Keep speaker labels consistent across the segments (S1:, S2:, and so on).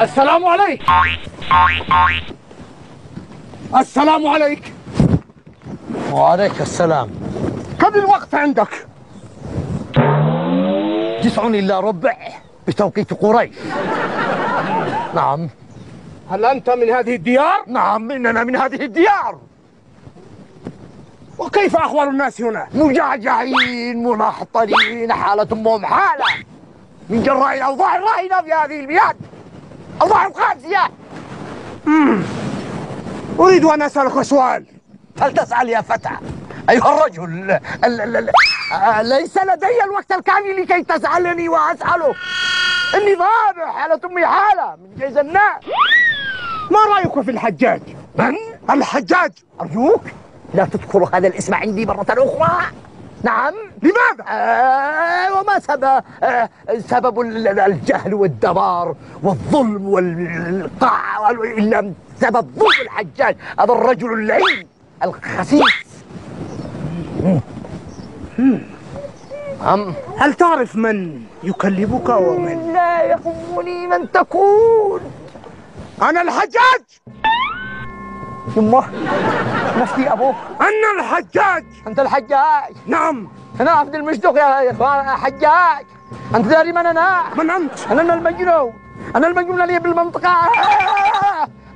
S1: السلام عليك. السلام عليك.
S2: وعليك السلام.
S1: كم الوقت عندك؟
S2: 9 إلا ربع بتوقيت قريش. نعم.
S1: هل أنت من هذه الديار؟
S2: نعم، إننا من هذه الديار.
S1: وكيف أحوال الناس هنا؟
S2: مجعجعين منحطلين، حالتهم حالة من جراء الأوضاع الراهنة في هذه البلاد، أوضاع قاسية.
S1: أريد أن أسألك سؤال.
S2: فلتسأل يا فتى أيها الرجل. ليس لدي الوقت الكافي لكي تسألني وأسألك. إني ضابع، حالة أمي حالة من جيز الناس.
S1: ما رأيك في الحجاج؟
S2: من؟
S1: الحجاج.
S2: أرجوك لا تذكر هذا الاسم عندي مرة أخرى. نعم.
S1: لماذا؟
S2: وما سبب الجهل والدمار والظلم والقاع إلا سبب ظلم الحجاج، هذا الرجل اللعين الخسيس.
S1: هل تعرف من يكلمك ومن؟
S2: لا يهمني من تكون.
S1: أنا الحجاج.
S2: يمه نفسي أبوك.
S1: أنا الحجاج.
S2: أنت الحجاج؟
S1: نعم.
S2: أنا عبد المشدق يا إخوان حجاج. أنت داري من أنا؟
S1: من أنت؟
S2: أنا المجنون. أنا المجنون اللي بالمنطقة.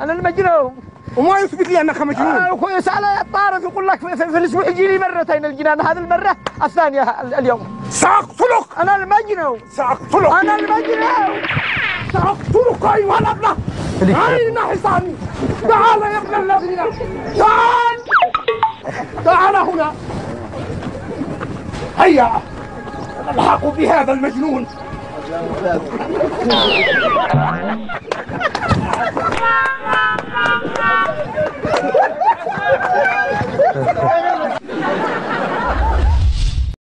S2: أنا المجنون.
S1: وما يثبت لي أنك مجنون؟
S2: يسأل الطارق يقول لك في الأسبوع يجي لي مرتين الجنان، هذه المرة الثانية اليوم.
S1: سأقتلك.
S2: أنا المجنون.
S1: سأقتلك.
S2: أنا المجنون.
S1: سأقتلك أيها الأبله. أين حصاني؟ تعال يا ابن الذين، تعال. تعال هنا. هيا نلحق بهذا المجنون.